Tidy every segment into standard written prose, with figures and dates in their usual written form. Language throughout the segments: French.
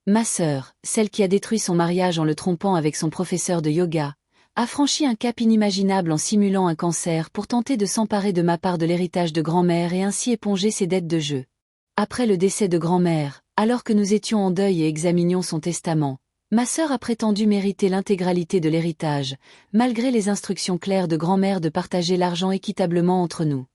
Ma sœur, celle qui a détruit son mariage en le trompant avec son professeur de yoga, a franchi un cap inimaginable en simulant un cancer pour tenter de s'emparer de ma part de l'héritage de grand-mère et ainsi éponger ses dettes de jeu. Après le décès de grand-mère, alors que nous étions en deuil et examinions son testament, ma sœur a prétendu mériter l'intégralité de l'héritage, malgré les instructions claires de grand-mère de partager l'argent équitablement entre nous.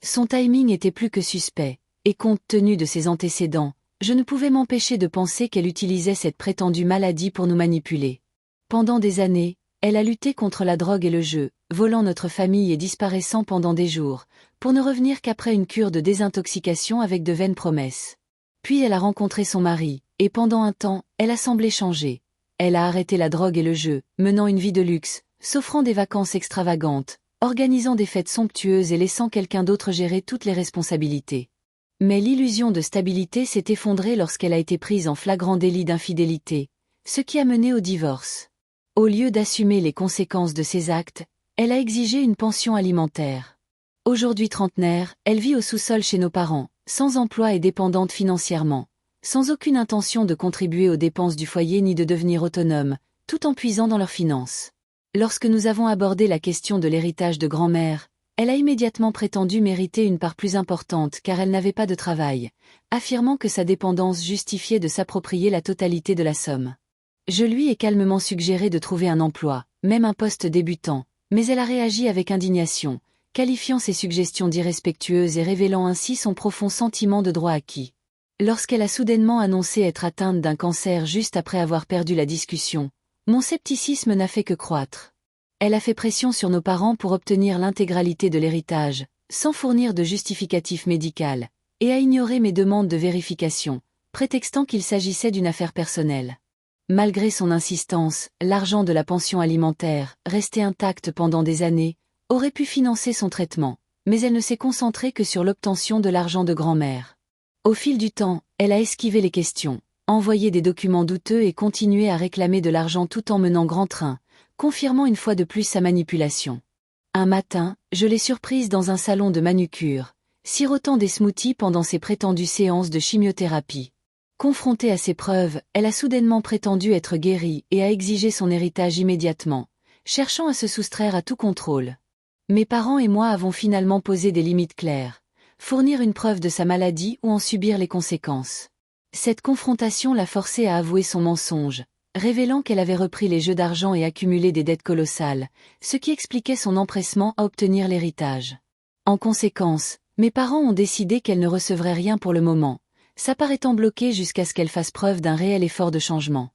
Son timing était plus que suspect, et compte tenu de ses antécédents, je ne pouvais m'empêcher de penser qu'elle utilisait cette prétendue maladie pour nous manipuler. Pendant des années, elle a lutté contre la drogue et le jeu, volant notre famille et disparaissant pendant des jours, pour ne revenir qu'après une cure de désintoxication avec de vaines promesses. Puis elle a rencontré son mari, et pendant un temps, elle a semblé changer. Elle a arrêté la drogue et le jeu, menant une vie de luxe, s'offrant des vacances extravagantes, organisant des fêtes somptueuses et laissant quelqu'un d'autre gérer toutes les responsabilités. Mais l'illusion de stabilité s'est effondrée lorsqu'elle a été prise en flagrant délit d'infidélité, ce qui a mené au divorce. Au lieu d'assumer les conséquences de ses actes, elle a exigé une pension alimentaire. Aujourd'hui trentenaire, elle vit au sous-sol chez nos parents, sans emploi et dépendante financièrement, sans aucune intention de contribuer aux dépenses du foyer ni de devenir autonome, tout en puisant dans leurs finances. Lorsque nous avons abordé la question de l'héritage de grand-mère, elle a immédiatement prétendu mériter une part plus importante car elle n'avait pas de travail, affirmant que sa dépendance justifiait de s'approprier la totalité de la somme. Je lui ai calmement suggéré de trouver un emploi, même un poste débutant, mais elle a réagi avec indignation, qualifiant ses suggestions d'irrespectueuses et révélant ainsi son profond sentiment de droit acquis. Lorsqu'elle a soudainement annoncé être atteinte d'un cancer juste après avoir perdu la discussion, mon scepticisme n'a fait que croître. Elle a fait pression sur nos parents pour obtenir l'intégralité de l'héritage, sans fournir de justificatif médical, et a ignoré mes demandes de vérification, prétextant qu'il s'agissait d'une affaire personnelle. Malgré son insistance, l'argent de la pension alimentaire, resté intact pendant des années, aurait pu financer son traitement, mais elle ne s'est concentrée que sur l'obtention de l'argent de grand-mère. Au fil du temps, elle a esquivé les questions, envoyé des documents douteux et continué à réclamer de l'argent tout en menant grand train, confirmant une fois de plus sa manipulation. Un matin, je l'ai surprise dans un salon de manucure, sirotant des smoothies pendant ses prétendues séances de chimiothérapie. Confrontée à ces preuves, elle a soudainement prétendu être guérie et a exigé son héritage immédiatement, cherchant à se soustraire à tout contrôle. Mes parents et moi avons finalement posé des limites claires, fournir une preuve de sa maladie ou en subir les conséquences. Cette confrontation l'a forcée à avouer son mensonge, révélant qu'elle avait repris les jeux d'argent et accumulé des dettes colossales, ce qui expliquait son empressement à obtenir l'héritage. En conséquence, mes parents ont décidé qu'elle ne recevrait rien pour le moment, sa part étant bloquée jusqu'à ce qu'elle fasse preuve d'un réel effort de changement.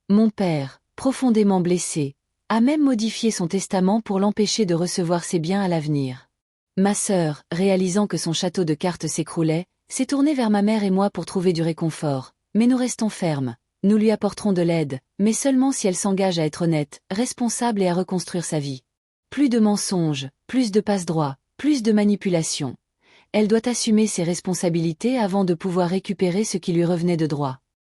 Mon père, profondément blessé, a même modifié son testament pour l'empêcher de recevoir ses biens à l'avenir. Ma sœur, réalisant que son château de cartes s'écroulait, s'est tournée vers ma mère et moi pour trouver du réconfort, mais nous restons fermes. Nous lui apporterons de l'aide, mais seulement si elle s'engage à être honnête, responsable et à reconstruire sa vie. Plus de mensonges, plus de passe-droit, plus de manipulation. Elle doit assumer ses responsabilités avant de pouvoir récupérer ce qui lui revenait de droit.